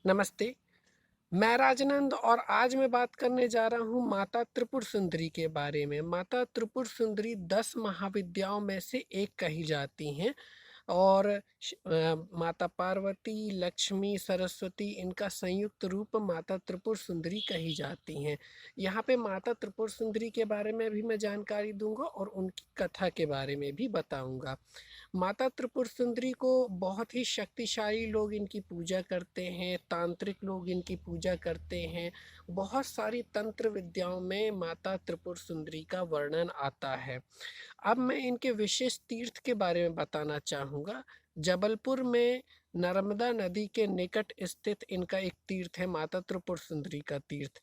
नमस्ते, मैं राजनंद और आज मैं बात करने जा रहा हूँ माता त्रिपुर सुंदरी के बारे में। माता त्रिपुर सुंदरी 10 महाविद्याओं में से एक कही जाती हैं और माता पार्वती, लक्ष्मी, सरस्वती इनका संयुक्त रूप माता त्रिपुर सुंदरी कही जाती हैं। यहाँ पे माता त्रिपुर सुंदरी के बारे में भी मैं जानकारी दूंगा और उनकी कथा के बारे में भी बताऊंगा। माता त्रिपुर सुंदरी को बहुत ही शक्तिशाली लोग इनकी पूजा करते हैं, तांत्रिक लोग इनकी पूजा करते हैं। बहुत सारी तंत्र विद्याओं में माता त्रिपुर सुंदरी का वर्णन आता है। अब मैं इनके विशेष तीर्थ के बारे में बताना चाहूँगा। जबलपुर में नर्मदा नदी के निकट स्थित इनका एक तीर्थ है, माता त्रिपुर सुंदरी का तीर्थ।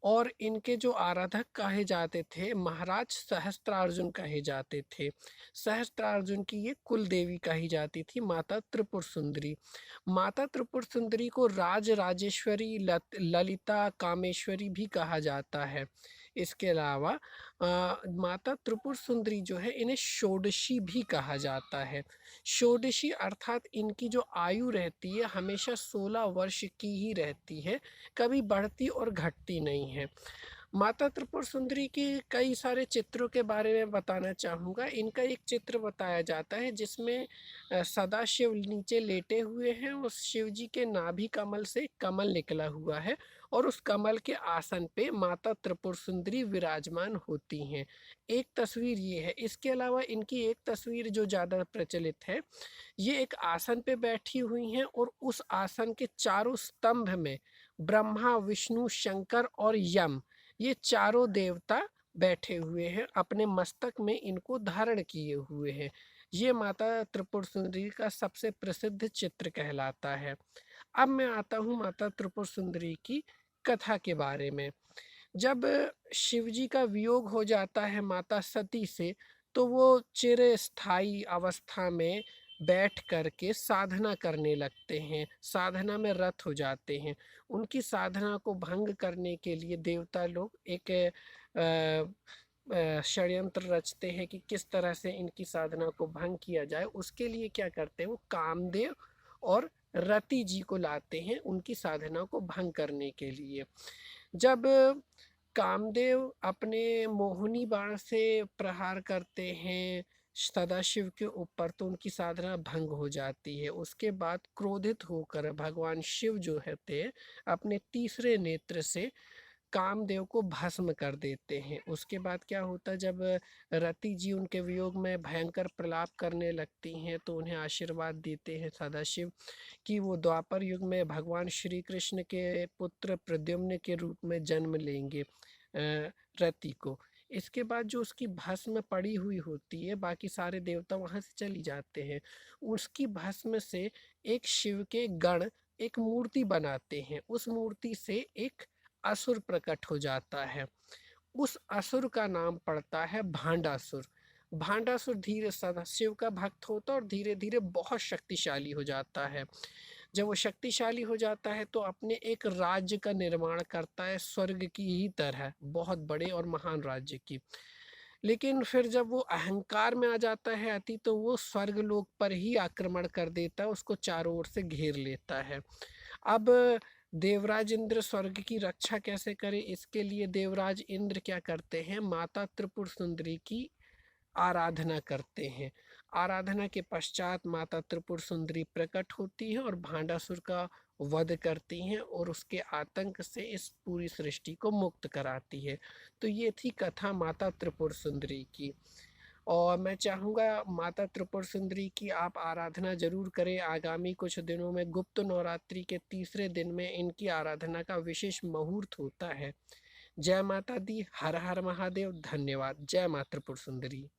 और इनके जो आराधक कहे जाते थे, महाराज सहस्त्रार्जुन कहे जाते थे। सहस्त्रार्जुन की ये कुल देवी कही जाती थी माता त्रिपुर सुंदरी। माता त्रिपुर सुंदरी को राज राजेश्वरी, ललिता कामेश्वरी भी कहा जाता है। इसके अलावा माता त्रिपुर सुंदरी जो है इन्हें षोडशी भी कहा जाता है। षोडशी अर्थात इनकी जो आयु रहती है हमेशा 16 वर्ष की ही रहती है, कभी बढ़ती और घटती नहीं है। माता त्रिपुर सुंदरी के कई सारे चित्रों के बारे में बताना चाहूँगा। इनका एक चित्र बताया जाता है जिसमें सदाशिव नीचे लेटे हुए हैं, उस शिव जी के नाभि कमल से कमल निकला हुआ है और उस कमल के आसन पे माता त्रिपुर सुंदरी विराजमान होती हैं। एक तस्वीर ये है। इसके अलावा इनकी एक तस्वीर जो ज़्यादा प्रचलित है, ये एक आसन पे बैठी हुई हैं और उस आसन के चारों स्तंभ में ब्रह्मा, विष्णु, शंकर और यम, ये चारों देवता बैठे हुए हैं, अपने मस्तक में इनको धारण किए हुए हैं। ये माता त्रिपुर सुंदरी का सबसे प्रसिद्ध चित्र कहलाता है। अब मैं आता हूँ माता त्रिपुर सुंदरी की कथा के बारे में। जब शिव जी का वियोग हो जाता है माता सती से, तो वो चिरस्थायी अवस्था में बैठ कर के साधना करने लगते हैं, साधना में रत हो जाते हैं। उनकी साधना को भंग करने के लिए देवता लोग एक षड्यंत्र रचते हैं कि किस तरह से इनकी साधना को भंग किया जाए। उसके लिए क्या करते हैं, वो कामदेव और रति जी को लाते हैं उनकी साधना को भंग करने के लिए। जब कामदेव अपने मोहिनी बाण से प्रहार करते हैं सदाशिव के ऊपर, तो उनकी साधना भंग हो जाती है। उसके बाद क्रोधित होकर भगवान शिव जो होते हैं अपने तीसरे नेत्र से कामदेव को भस्म कर देते हैं। उसके बाद क्या होता है, जब रति जी उनके वियोग में भयंकर प्रलाप करने लगती हैं तो उन्हें आशीर्वाद देते हैं सदाशिव कि वो द्वापर युग में भगवान श्री कृष्ण के पुत्र प्रद्युम्न के रूप में जन्म लेंगे रति को। इसके बाद जो उसकी भस्म पड़ी हुई होती है, बाकी सारे देवता वहाँ से चली जाते हैं। उसकी भस्म से एक शिव के गण एक मूर्ति बनाते हैं। उस मूर्ति से एक असुर प्रकट हो जाता है। उस असुर का नाम पड़ता है भांडासुर। भांडासुर धीरे सदाशिव का भक्त होता है और धीरे धीरे बहुत शक्तिशाली हो जाता है। जब वो शक्तिशाली हो जाता है तो अपने एक राज्य का निर्माण करता है, स्वर्ग की ही तरह बहुत बड़े और महान राज्य की। लेकिन फिर जब वो अहंकार में आ जाता है अति, तो वो स्वर्ग लोक पर ही आक्रमण कर देता है, उसको चारों ओर से घेर लेता है। अब देवराज इंद्र स्वर्ग की रक्षा कैसे करे, इसके लिए देवराज इंद्र क्या करते हैं, माता त्रिपुर सुंदरी की आराधना करते हैं। आराधना के पश्चात माता त्रिपुर सुंदरी प्रकट होती है और भांडासुर का वध करती हैं और उसके आतंक से इस पूरी सृष्टि को मुक्त कराती है। तो ये थी कथा माता त्रिपुर सुंदरी की। और मैं चाहूँगा माता त्रिपुर सुंदरी की आप आराधना ज़रूर करें। आगामी कुछ दिनों में गुप्त नवरात्रि के तीसरे दिन में इनकी आराधना का विशेष मुहूर्त होता है। जय माता दी, हर हर महादेव, धन्यवाद। जय माता त्रिपुर सुंदरी।